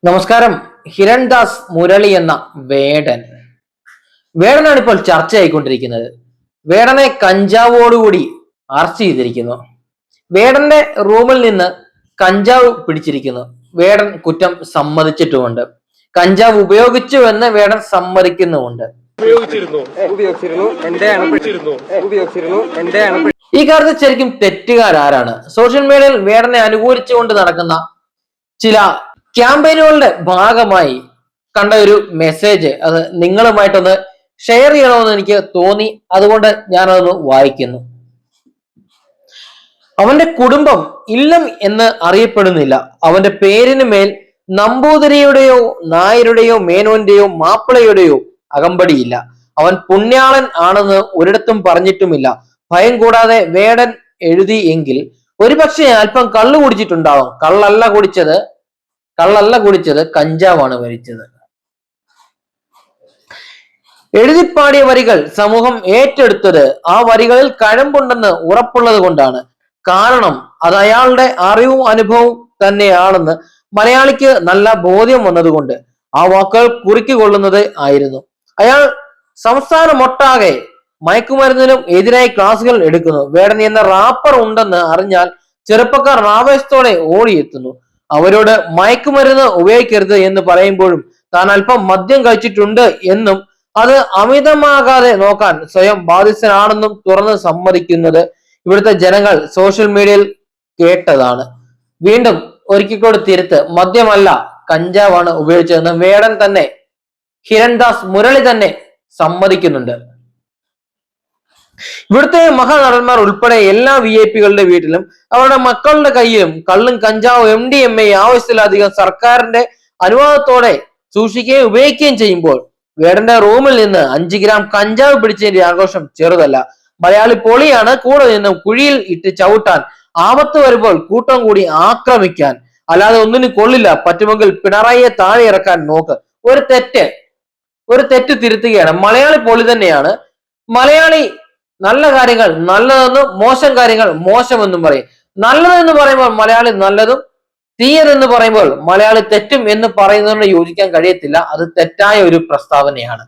നമസ്കാരം. ഹിരൺദാസ് മുരളി എന്ന വേടനാണ് ഇപ്പോൾ ചർച്ചയായിക്കൊണ്ടിരിക്കുന്നത്. വേടനെ കഞ്ചാവോടുകൂടി അറസ്റ്റ് ചെയ്തിരിക്കുന്നു. വേടന്റെ റൂമിൽ നിന്ന് കഞ്ചാവ് പിടിച്ചിരിക്കുന്നു. വേടൻ കുറ്റം സമ്മതിച്ചിട്ടുമുണ്ട്. കഞ്ചാവ് ഉപയോഗിച്ചു എന്ന് വേടൻ സമ്മതിക്കുന്നുമുണ്ട്. ഈ കാര്യത്തിൽ ശരിക്കും തെറ്റുകാരാണ്? സോഷ്യൽ മീഡിയയിൽ വേടനെ അനുകൂലിച്ചുകൊണ്ട് നടക്കുന്ന ചില ക്യാമ്പയിനുകളുടെ ഭാഗമായി കണ്ട ഒരു മെസ്സേജ്, അത് നിങ്ങളുമായിട്ടൊന്ന് ഷെയർ ചെയ്യണമെന്ന് എനിക്ക് തോന്നി. അതുകൊണ്ട് ഞാനതൊന്ന് വായിക്കുന്നു. അവന്റെ കുടുംബം ഇല്ലം എന്ന് അറിയപ്പെടുന്നില്ല. അവന്റെ പേരിന് മേൽ നമ്പൂതിരിയുടെയോ നായരുടെയോ മേനോന്റെയോ മാപ്പിളയുടെയോ അകമ്പടിയില്ല. അവൻ പുണ്യാളൻ ആണെന്ന് ഒരിടത്തും പറഞ്ഞിട്ടുമില്ല. ഭയം കൂടാതെ വേടൻ എഴുതി എങ്കിൽ ഒരുപക്ഷെ അല്പം കള്ളു കുടിച്ചിട്ടുണ്ടാവും. കള്ളല്ല കുടിച്ചത്, കഞ്ചാവാണ് വലിച്ചത്. എഴുതിപ്പാടിയ വരികൾ സമൂഹം ഏറ്റെടുത്തത് ആ വരികളിൽ കഴമ്പുണ്ടെന്ന് ഉറപ്പുള്ളത് കൊണ്ടാണ്. കാരണം അത് അയാളുടെ അറിവും അനുഭവവും തന്നെയാണെന്ന് മലയാളിക്ക് നല്ല ബോധ്യം വന്നതുകൊണ്ട് ആ വാക്കുകൾ കുറിക്കൊള്ളുന്നത് ആയിരുന്നു. അയാൾ സംസ്ഥാനമൊട്ടാകെ മയക്കുമരുന്നിനും എതിരായി ക്ലാസുകൾ എടുക്കുന്നു. വേടൻ എന്ന റാപ്പർ ഉണ്ടെന്ന് അറിഞ്ഞാൽ ചെറുപ്പക്കാർ ആവേശത്തോടെ ഓടിയെത്തുന്നു. അവരോട് മയക്കുമരുന്ന് ഉപയോഗിക്കരുത് എന്ന് പറയുമ്പോഴും താൻ അല്പം മദ്യം കഴിച്ചിട്ടുണ്ട് എന്നും അത് അമിതമാകാതെ നോക്കാൻ സ്വയം ബാധ്യസ്ഥനാണെന്നും തുറന്ന് സമ്മതിക്കുന്നത് ഇവിടുത്തെ ജനങ്ങൾ സോഷ്യൽ മീഡിയയിൽ കേട്ടതാണ്. വീണ്ടും ഒരിക്കൽ കൂടി തിരുത്ത്, മദ്യമല്ല കഞ്ചാവാണ് ഉപയോഗിച്ചതെന്ന് വേടൻ തന്നെ, ഹിരൺദാസ് മുരളി തന്നെ സമ്മതിക്കുന്നുണ്ട്. ഇവിടുത്തെ മഹാനടന്മാർ ഉൾപ്പെടെ എല്ലാ VIP-കളുടെ വീട്ടിലും അവരുടെ മക്കളുടെ കയ്യിലും കള്ളും കഞ്ചാവും MDMA ആവശ്യത്തിലധികം സർക്കാരിന്റെ അനുവാദത്തോടെ സൂക്ഷിക്കുകയും ഉപയോഗിക്കുകയും ചെയ്യുമ്പോൾ വേടന്റെ റൂമിൽ നിന്ന് 5 ഗ്രാം കഞ്ചാവ് പിടിച്ചതിന്റെ ആഘോഷം ചെറുതല്ല. മലയാളി പൊളിയാണ്. കൂടെ നിന്നും കുഴിയിൽ ഇട്ട് ചവിട്ടാൻ, ആപത്ത് വരുമ്പോൾ കൂട്ടം കൂടി ആക്രമിക്കാൻ, അല്ലാതെ ഒന്നിനും കൊള്ളില്ല. പറ്റുമെങ്കിൽ പിണറായിയെ താഴെ ഇറക്കാൻ നോക്ക്. ഒരു തെറ്റ് തിരുത്തുകയാണ്. മലയാളി പൊളി തന്നെയാണ്. മലയാളി നല്ല കാര്യങ്ങൾ നല്ലതെന്നും മോശം കാര്യങ്ങൾ മോശമെന്നും പറയും. നല്ലതെന്ന് പറയുമ്പോൾ മലയാളി നല്ലതും, തീയതെന്ന് പറയുമ്പോൾ മലയാളി തെറ്റും എന്ന് പറയുന്നതിനോട് യോജിക്കാൻ കഴിയത്തില്ല. അത് തെറ്റായ ഒരു പ്രസ്താവനയാണ്.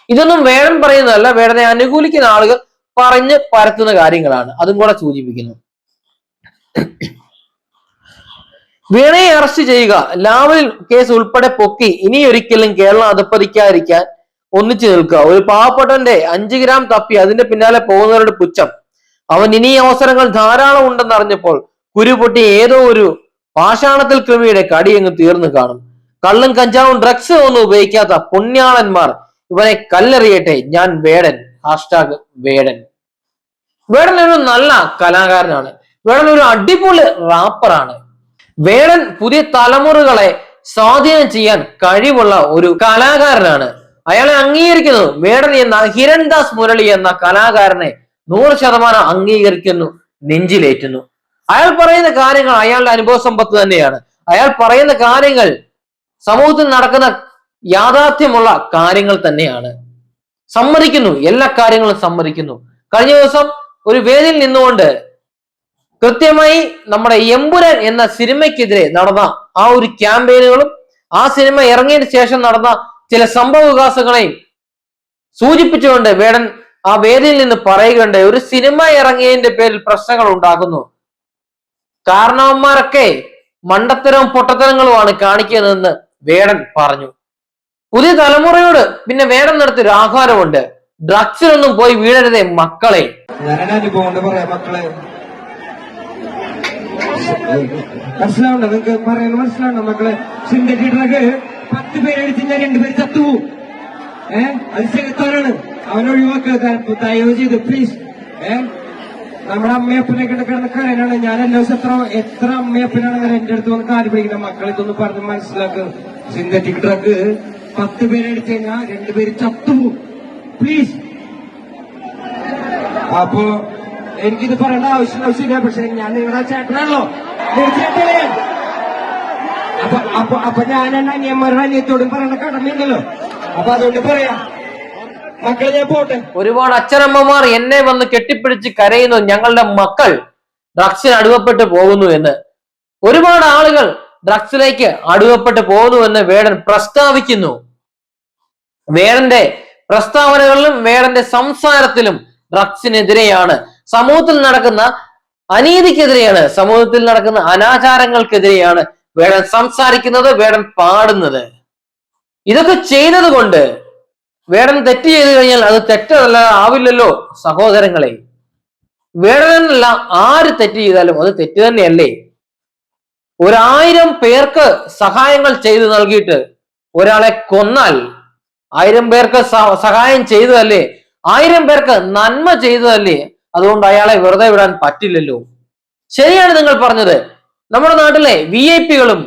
ഇതൊന്നും വേടൻ പറയുന്നതല്ല, വേടനെ അനുകൂലിക്കുന്ന ആളുകൾ പറഞ്ഞ് പരത്തുന്ന കാര്യങ്ങളാണ്. അതും കൂടെ സൂചിപ്പിക്കുന്നു. വീണയെ അറസ്റ്റ് ചെയ്യുക, ലാവൽ കേസ് ഉൾപ്പെടെ പൊക്കി ഇനിയൊരിക്കലും കേരളം അധപ്പതിക്കാതിരിക്കാൻ ഒന്നിച്ചു നിൽക്കുക. ഒരു പാവപ്പെട്ടവന്റെ 5 ഗ്രാം തപ്പി അതിന്റെ പിന്നാലെ പോകുന്നവരുടെ പുച്ഛം. അവൻ ഇനി അവസരങ്ങൾ ധാരാളം ഉണ്ടെന്ന് അറിഞ്ഞപ്പോൾ കുരുപൊട്ടി ഏതോ ഒരു പാഷാണത്തിൽ കൃമിയുടെ കടിയങ്ങ് തീർന്നു കാണും. കള്ളും കഞ്ചാവും ഡ്രഗ്സ് ഒന്നും ഉപയോഗിക്കാത്ത പുണ്യാളന്മാർ ഇവനെ കല്ലെറിയട്ടെ. ഞാൻ വേടൻ. #വേടൻ. വേടൻ ഒരു നല്ല കലാകാരനാണ്. വേടൻ ഒരു അടിപൊളി റാപ്പറാണ്. വേടൻ പുതിയ തലമുറകളെ സ്വാധീനം ചെയ്യാൻ കഴിവുള്ള ഒരു കലാകാരനാണ്. അയാളെ അംഗീകരിക്കുന്നു. വേടൻ എന്ന ഹിരൺദാസ് മുരളി എന്ന കലാകാരനെ 100% അംഗീകരിക്കുന്നു, നെഞ്ചിലേറ്റുന്നു. അയാൾ പറയുന്ന കാര്യങ്ങൾ അയാളുടെ അനുഭവ സമ്പത്ത് തന്നെയാണ്. അയാൾ പറയുന്ന കാര്യങ്ങൾ സമൂഹത്തിൽ നടക്കുന്ന യാഥാർത്ഥ്യമുള്ള കാര്യങ്ങൾ തന്നെയാണ്. സമ്മതിക്കുന്നു, എല്ലാ കാര്യങ്ങളും സമ്മതിക്കുന്നു. കഴിഞ്ഞ ദിവസം ഒരു വേദിയിൽ നിന്നുകൊണ്ട് കൃത്യമായി നമ്മുടെ എമ്പുരാൻ എന്ന സിനിമയ്ക്കെതിരെ നടന്ന ആ ഒരു ക്യാമ്പയിനുകളും ആ സിനിമ ഇറങ്ങിയതിന് ശേഷം നടന്ന ചില സംഭവ വികാസങ്ങളെയും സൂചിപ്പിച്ചുകൊണ്ട് വേടൻ ആ വേദിയിൽ നിന്ന് പറയുകയുണ്ട്. ഒരു സിനിമ ഇറങ്ങിയതിന്റെ പേരിൽ പ്രശ്നങ്ങൾ ഉണ്ടാകുന്നു. കാരണവന്മാരൊക്കെ മണ്ടത്തരവും പൊട്ടത്തരങ്ങളുമാണ് കാണിക്കുന്നതെന്ന് വേടൻ പറഞ്ഞു. പുതിയ തലമുറയോട് പിന്നെ വേടൻ നടത്തിയൊരു ആഹ്വാനമുണ്ട്. ഡ്രഗ്സിലൊന്നും പോയി വീഴരുതേ മക്കളെ. മനസ്സിലാവുണ്ടോ? നിങ്ങൾക്ക് പറയുന്നത് മനസ്സിലാവുണ്ടോ മക്കളെ? സിന്തറ്റിക് ഡ്രഗ് 10 പേരെടുത്ത് ഞാൻ 2 പേര് ചത്തുപോകും. അത് ചെറുത്തോരാണ്. അവനൊഴിവാക്കുക ദയവ് ചെയ്ത് പ്ലീസ്. നമ്മുടെ അമ്മയപ്പനെ കിടക്കുന്ന കരനാണ്. ഞാൻ എല്ലാ ദിവസം എത്ര അമ്മയപ്പനാണെങ്കിലും എന്റെ അടുത്ത് വന്ന് കാര്യം പിടിക്കുന്ന മക്കൾ ഇതൊന്ന് പറഞ്ഞ് മനസ്സിലാക്കുക. സിന്തറ്റിക് ഡ്രഗ് 10 പേരെടുത്ത് കഴിഞ്ഞാൽ 2 പേര് ചത്തുപോകും. പ്ലീസ്. അപ്പോ എനിക്കിത് പറയേണ്ട ആവശ്യമില്ല. പക്ഷെ ഞാൻ നിങ്ങളുടെ ചേട്ടനാണല്ലോ, ചേട്ടനെ. അപ്പൊ ഞാൻ എന്റെ അനിയന്മാരുടെ അനിയത്തോടും പറയേണ്ട കടമയുണ്ടല്ലോ. അപ്പൊ അതുകൊണ്ട് പറയാം മക്കളെ, ഞാൻ പോട്ടെ. ഒരുപാട് അച്ഛനമ്മമാർ എന്നെ വന്ന് കെട്ടിപ്പിടിച്ച് കരയുന്നു, ഞങ്ങളുടെ മക്കൾ ഡ്രഗ്സിന് അടിമപ്പെട്ട് പോകുന്നു എന്ന്. ഒരുപാട് ആളുകൾ ഡ്രഗ്സിലേക്ക് അടിമപ്പെട്ട് പോകുന്നുവെന്ന് വേടൻ പ്രസ്താവിക്കുന്നു. വേടന്റെ പ്രസ്താവനകളിലും വേടന്റെ സംസാരത്തിലും ഡ്രഗ്സിനെതിരെയാണ്, സമൂഹത്തിൽ നടക്കുന്ന അനീതിക്കെതിരെയാണ്, സമൂഹത്തിൽ നടക്കുന്ന അനാചാരങ്ങൾക്കെതിരെയാണ് വേടൻ സംസാരിക്കുന്നത്, വേടൻ പാടുന്നത്. ഇതൊക്കെ ചെയ്തത് കൊണ്ട് വേടൻ തെറ്റ് ചെയ്തു കഴിഞ്ഞാൽ അത് തെറ്റല്ല ആവില്ലല്ലോ സഹോദരങ്ങളെ. വേടനല്ല ആര് തെറ്റ് ചെയ്താലും അത് തെറ്റ് തന്നെയല്ലേ? 1000 പേർക്ക് സഹായങ്ങൾ ചെയ്തു നൽകിയിട്ട് ഒരാളെ കൊന്നാൽ 1000 പേർക്ക് സഹായം ചെയ്തതല്ലേ, 1000 പേർക്ക് നന്മ ചെയ്തതല്ലേ, അതുകൊണ്ട് അയാളെ വെറുതെ വിടാൻ പറ്റില്ലല്ലോ. ശരിയാണ് നിങ്ങൾ പറഞ്ഞത്. നമ്മുടെ നാട്ടിലെ VIP-കളും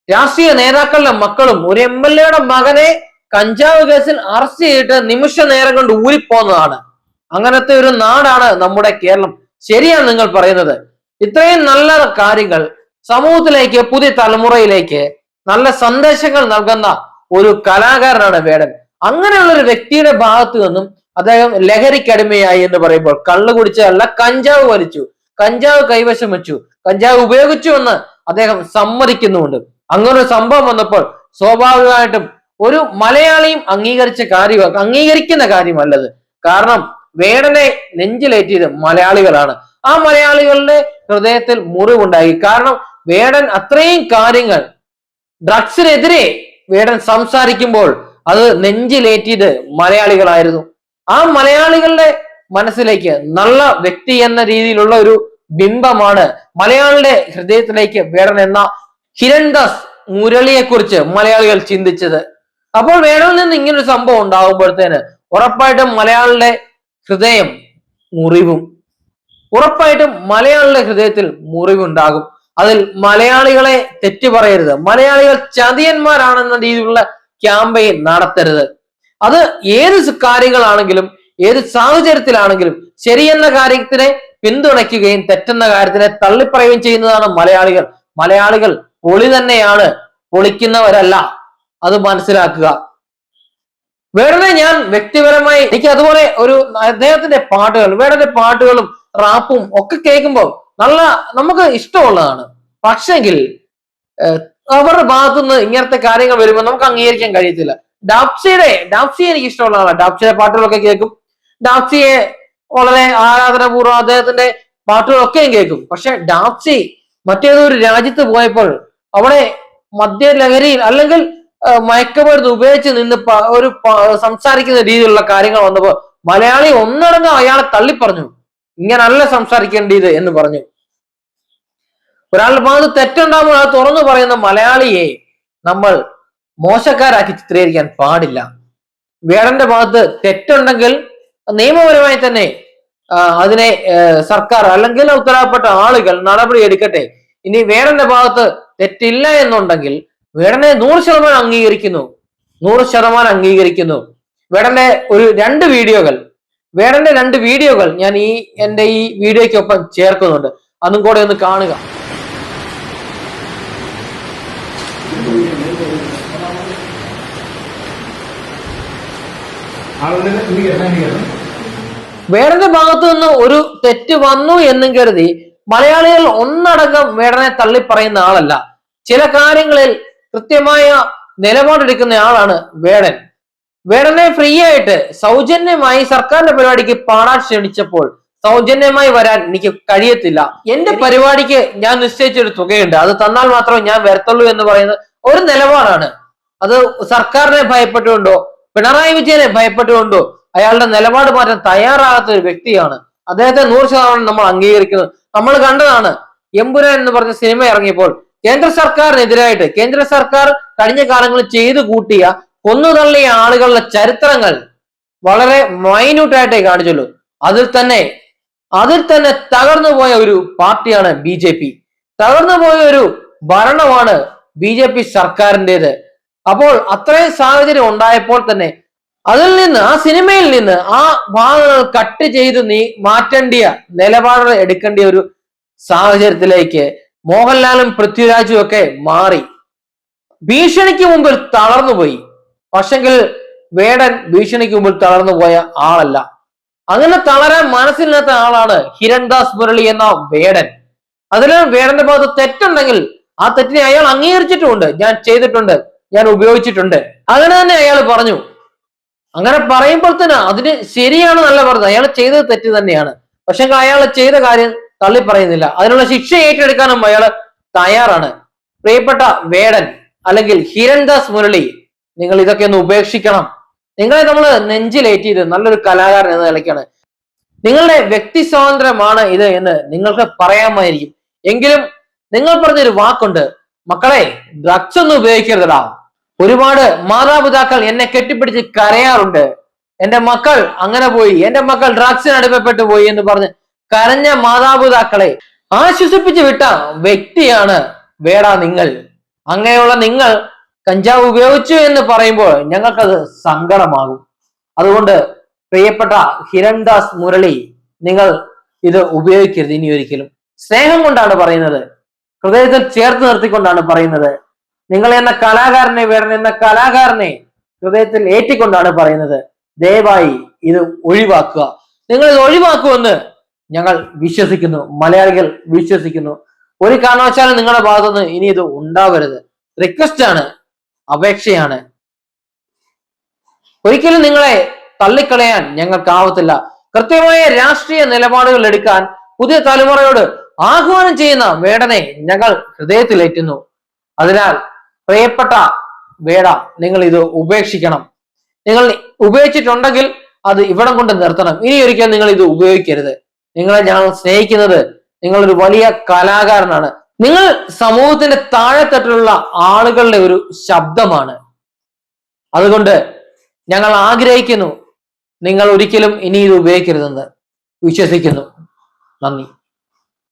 രാഷ്ട്രീയ നേതാക്കളുടെ മക്കളും ഒരു MLA-യുടെ മകനെ കഞ്ചാവ് കേസിൽ അറസ്റ്റ് ചെയ്തിട്ട് നിമിഷ നേരം കൊണ്ട് ഊരിപ്പോന്നതാണ്. അങ്ങനത്തെ ഒരു നാടാണ് നമ്മുടെ കേരളം. ശരിയാണ് നിങ്ങൾ പറയുന്നത്. ഇത്രയും നല്ല കാര്യങ്ങൾ സമൂഹത്തിലേക്ക്, പുതിയ തലമുറയിലേക്ക് നല്ല സന്ദേശങ്ങൾ നൽകുന്ന ഒരു കലാകാരനാണ് വേടൻ. അങ്ങനെയുള്ള ഒരു വ്യക്തിയുടെ ഭാഗത്തു നിന്നും അദ്ദേഹം ലഹരിക്കടിമയായി എന്ന് പറയുമ്പോൾ കള്ളു കുടിച്ചതല്ല, കഞ്ചാവ് വലിച്ചു, കഞ്ചാവ് കൈവശം വെച്ചു, കഞ്ചാവ് ഉപയോഗിച്ചു എന്ന് അദ്ദേഹം സമ്മതിക്കുന്നുമുണ്ട്. അങ്ങനെ ഒരു സംഭവം വന്നപ്പോൾ സ്വാഭാവികമായിട്ടും ഒരു മലയാളിയും അംഗീകരിക്കുന്ന കാര്യമല്ലത്. കാരണം വേടനെ നെഞ്ചിലേറ്റിയത് മലയാളികളാണ്. ആ മലയാളികളുടെ ഹൃദയത്തിൽ മുറിവുണ്ടായി. കാരണം വേടൻ അത്രയും കാര്യങ്ങൾ ഡ്രഗ്സിനെതിരെ വേടൻ സംസാരിക്കുമ്പോൾ അത് നെഞ്ചിലേറ്റിയത് മലയാളികളായിരുന്നു. ആ മലയാളികളുടെ മനസ്സിലേക്ക് നല്ല വ്യക്തി എന്ന രീതിയിലുള്ള ഒരു ബിംബമാണ് മലയാളിയുടെ ഹൃദയത്തിലേക്ക് വേടൻ എന്ന ഹിരൺദാസ് മുരളിയെ കുറിച്ച് മലയാളികൾ ചിന്തിച്ചത്. അപ്പോൾ വേടനിൽ നിന്ന് ഇങ്ങനൊരു സംഭവം ഉണ്ടാകുമ്പോഴത്തേന് ഉറപ്പായിട്ടും മലയാളിയുടെ ഹൃദയം മുറിവും, ഉറപ്പായിട്ടും മലയാളിയുടെ ഹൃദയത്തിൽ മുറിവുണ്ടാകും. അതിൽ മലയാളികളെ തെറ്റു പറയരുത്, മലയാളികൾ ചതിയന്മാരാണെന്ന രീതിയിലുള്ള ക്യാമ്പയിൻ നടത്തരുത്. അത് ഏത് കാര്യങ്ങളാണെങ്കിലും ഏത് സാഹചര്യത്തിലാണെങ്കിലും ശരിയെന്ന കാര്യത്തിനെ പിന്തുണയ്ക്കുകയും തെറ്റെന്ന കാര്യത്തിനെ തള്ളിപ്പറയുകയും ചെയ്യുന്നതാണ് മലയാളികൾ. മലയാളികൾ പൊളി തന്നെയാണ്, പൊളിക്കുന്നവരല്ല, അത് മനസ്സിലാക്കുക. വേടനെ ഞാൻ വ്യക്തിപരമായി എനിക്ക് അതുപോലെ ഒരു അദ്ദേഹത്തിന്റെ പാട്ടുകൾ, വേടന്റെ പാട്ടുകളും റാപ്പും ഒക്കെ കേൾക്കുമ്പോൾ നമുക്ക് ഇഷ്ടമുള്ളതാണ്. പക്ഷെങ്കിൽ അവരുടെ ഭാഗത്തുനിന്ന് ഇങ്ങനത്തെ കാര്യങ്ങൾ വരുമ്പോൾ നമുക്ക് അംഗീകരിക്കാൻ കഴിയത്തില്ല. ഡാപ്സി എനിക്ക് ഇഷ്ടമുള്ള ആളാണ്. ഡാപ്സിയുടെ പാട്ടുകളൊക്കെ കേൾക്കും. ഡാപ്സിയെ വളരെ ആരാധനാപൂർവ്വം അദ്ദേഹത്തിന്റെ പാട്ടുകളൊക്കെയും കേൾക്കും. പക്ഷെ ഡാപ്സി മറ്റേതൊരു രാജ്യത്ത് പോയപ്പോൾ അവിടെ മദ്യലഹരിയിൽ അല്ലെങ്കിൽ മയക്കുമരുന്ന് ഉപയോഗിച്ച് നിന്ന് ഒരു സംസാരിക്കുന്ന രീതിയിലുള്ള കാര്യങ്ങൾ വന്നപ്പോൾ മലയാളി ഒന്നടങ്കം അയാളെ തള്ളിപ്പറഞ്ഞു. ഇങ്ങനല്ല സംസാരിക്കേണ്ടത് എന്ന് പറഞ്ഞു. ഒരാളുടെ ഭാഗത്ത് തെറ്റുണ്ടാകുമ്പോൾ അത് തുറന്നു പറയുന്ന മലയാളിയെ നമ്മൾ മോശക്കാരാക്കി ചിത്രീകരിക്കാൻ പാടില്ല. വേടന്റെ ഭാഗത്ത് തെറ്റുണ്ടെങ്കിൽ നിയമപരമായി തന്നെ അതിനെ സർക്കാർ അല്ലെങ്കിൽ ഉത്തരവാദപ്പെട്ട ആളുകൾ നടപടി എടുക്കട്ടെ. ഇനി വേടന്റെ ഭാഗത്ത് തെറ്റില്ല എന്നുണ്ടെങ്കിൽ വേടനെ 100% അംഗീകരിക്കുന്നു. വേടന്റെ രണ്ട് വീഡിയോകൾ ഞാൻ എന്റെ ഈ വീഡിയോയ്ക്കൊപ്പം ചേർക്കുന്നുണ്ട്. അതും കൂടെ ഒന്ന് കാണുക. വേടന്റെ ഭാഗത്തു നിന്ന് ഒരു തെറ്റ് വന്നു എന്നും കരുതി മലയാളികൾ ഒന്നടങ്കം വേടനെ തള്ളിപ്പറയുന്ന ആളല്ല. ചില കാര്യങ്ങളിൽ കൃത്യമായ നിലപാടെടുക്കുന്ന ആളാണ് വേടൻ. വേടനെ ഫ്രീ ആയിട്ട് സൗജന്യമായി സർക്കാരിന്റെ പരിപാടിക്ക് പാടാൻ ക്ഷണിച്ചപ്പോൾ സൗജന്യമായി വരാൻ എനിക്ക് കഴിയത്തില്ല. എന്റെ പരിപാടിക്ക് ഞാൻ നിശ്ചയിച്ചൊരു തുകയുണ്ട്, അത് തന്നാൽ മാത്രമേ ഞാൻ വരത്തുള്ളൂ എന്ന് പറയുന്ന ഒരു നിലപാടാണ്. അത് സർക്കാരിനെ ഭയപ്പെട്ടുകൊണ്ടോ പിണറായി വിജയനെ ഭയപ്പെട്ടുകൊണ്ടോ അയാളുടെ നിലപാട് മാറ്റാൻ തയ്യാറാകാത്ത ഒരു വ്യക്തിയാണ്. അദ്ദേഹത്തെ 100% നമ്മൾ അംഗീകരിക്കുന്നത്. നമ്മൾ കണ്ടതാണ് എമ്പുരാൻ എന്ന് പറഞ്ഞ സിനിമ ഇറങ്ങിയപ്പോൾ കേന്ദ്ര സർക്കാരിനെതിരായിട്ട് കേന്ദ്ര സർക്കാർ കഴിഞ്ഞ കാലങ്ങളിൽ ചെയ്തു കൂട്ടിയ കൊന്നുതള്ളിയ ആളുകളുടെ ചരിത്രങ്ങൾ വളരെ മൈന്യൂട്ടായിട്ടേ കാണിച്ചുള്ളൂ. അതിൽ തന്നെ തകർന്നു പോയ ഒരു പാർട്ടിയാണ് BJP. തകർന്നു പോയ ഒരു ഭരണമാണ് BJP സർക്കാരിൻ്റെത്. അപ്പോൾ അത്രയും സാഹചര്യം ഉണ്ടായപ്പോൾ തന്നെ അതിൽ നിന്ന്, ആ സിനിമയിൽ നിന്ന് ആ ഭാഗങ്ങൾ കട്ട് ചെയ്ത് മാറ്റേണ്ടിയ നിലപാടുകൾ എടുക്കേണ്ട ഒരു സാഹചര്യത്തിലേക്ക് മോഹൻലാലും പൃഥ്വിരാജും ഒക്കെ മാറി. ഭീഷണിക്ക് മുമ്പിൽ തളർന്നുപോയി. പക്ഷെങ്കിൽ വേടൻ ഭീഷണിക്ക് മുമ്പിൽ തളർന്നു പോയ ആളല്ല. അങ്ങനെ തളരാൻ മനസ്സില്ലാത്ത ആളാണ് ഹിരൺദാസ് മുരളി എന്ന വേടൻ. അതിൽ വേടന്റെ ഭാഗത്ത് തെറ്റുണ്ടെങ്കിൽ ആ തെറ്റിനെ അയാൾ അംഗീകരിച്ചിട്ടുമുണ്ട്. ഞാൻ ചെയ്തിട്ടുണ്ട്, ഞാൻ ഉപയോഗിച്ചിട്ടുണ്ട്. അങ്ങനെ തന്നെ അയാൾ പറഞ്ഞു. അങ്ങനെ പറയുമ്പോൾ തന്നെ അതിന് ശരിയാണെന്നല്ല പറഞ്ഞത്, അയാൾ ചെയ്തത് തെറ്റ് തന്നെയാണ്. പക്ഷെ അയാൾ ചെയ്ത കാര്യം തള്ളി പറയുന്നില്ല. അതിനുള്ള ശിക്ഷ ഏറ്റെടുക്കാനും അയാൾ തയ്യാറാണ്. പ്രിയപ്പെട്ട വേടൻ അല്ലെങ്കിൽ ഹിരൺദാസ് മുരളി, നിങ്ങൾ ഇതൊക്കെ ഒന്ന് ഉപേക്ഷിക്കണം. നിങ്ങളെ നമ്മൾ നെഞ്ചിലേറ്റിയത് നല്ലൊരു കലാകാരൻ എന്ന നിലയ്ക്കാണ്. നിങ്ങളുടെ വ്യക്തി സ്വാതന്ത്ര്യമാണ് ഇത് എന്ന് നിങ്ങൾക്ക് പറയാമായിരിക്കും. എങ്കിലും നിങ്ങൾ പറഞ്ഞൊരു വാക്കുണ്ട്, മക്കളെ ഡ്രഗ്സ് ഒന്നും ഉപയോഗിക്കരുതടാ. ഒരുപാട് മാതാപിതാക്കൾ എന്നെ കെട്ടിപ്പിടിച്ച് കരയാറുണ്ട്. എന്റെ മക്കൾ അങ്ങനെ പോയി, എന്റെ മക്കൾ ഡ്രഗ്സിന് അടിമപ്പെട്ടു പോയി എന്ന് പറഞ്ഞ് കരഞ്ഞ മാതാപിതാക്കളെ ആശ്വസിപ്പിച്ച് വിട്ട വ്യക്തിയാണ് വേടാ നിങ്ങൾ. അങ്ങനെയുള്ള നിങ്ങൾ കഞ്ചാവ് ഉപയോഗിച്ചു എന്ന് പറയുമ്പോൾ ഞങ്ങൾക്കത് സങ്കടമാകും. അതുകൊണ്ട് പ്രിയപ്പെട്ട ഹിരൺദാസ് മുരളി, നിങ്ങൾ ഇത് ഉപയോഗിക്കരുത് ഇനി ഒരിക്കലും. സ്നേഹം കൊണ്ടാണ് പറയുന്നത്, ഹൃദയത്തിൽ ചേർത്ത് നിർത്തിക്കൊണ്ടാണ് പറയുന്നത്. നിങ്ങൾ എന്ന കലാകാരനെ, വേടൻ എന്ന കലാകാരനെ ഹൃദയത്തിൽ ഏറ്റിക്കൊണ്ടാണ് പറയുന്നത്. ദയവായി ഇത് ഒഴിവാക്കുക. നിങ്ങൾ ഇത് ഒഴിവാക്കുമെന്ന് ഞങ്ങൾ വിശ്വസിക്കുന്നു, മലയാളികൾ വിശ്വസിക്കുന്നു. ഒരു കാരണവശാലും നിങ്ങളുടെ ഭാഗത്തുനിന്ന് ഇനി ഇത് ഉണ്ടാവരുത്. റിക്വസ്റ്റ് ആണ്, അപേക്ഷയാണ്. ഒരിക്കലും നിങ്ങളെ തള്ളിക്കളയാൻ ഞങ്ങൾക്കാവത്തില്ല. കൃത്യമായ രാഷ്ട്രീയ നിലപാടുകൾ എടുക്കാൻ പുതിയ തലമുറയോട് ആഹ്വാനം ചെയ്യുന്ന വേടനെ ഞങ്ങൾ ഹൃദയത്തിലേറ്റുന്നു. അതിനാൽ പ്രിയപ്പെട്ട വേട, നിങ്ങൾ ഇത് ഉപേക്ഷിക്കണം. നിങ്ങൾ ഉപയോഗിച്ചിട്ടുണ്ടെങ്കിൽ അത് ഇവിടം കൊണ്ട് നിർത്തണം. ഇനി ഒരിക്കലും നിങ്ങൾ ഇത് ഉപയോഗിക്കരുത്. നിങ്ങളെ ഞങ്ങൾ സ്നേഹിക്കുന്നത്, നിങ്ങളൊരു വലിയ കലാകാരനാണ്. നിങ്ങൾ സമൂഹത്തിന്റെ താഴെത്തട്ടിലുള്ള ആളുകളുടെ ഒരു ശബ്ദമാണ്. അതുകൊണ്ട് ഞങ്ങൾ ആഗ്രഹിക്കുന്നു നിങ്ങൾ ഒരിക്കലും ഇനി ഇത് ഉപയോഗിക്കരുതെന്ന് വിശ്വസിക്കുന്നു. നന്ദി.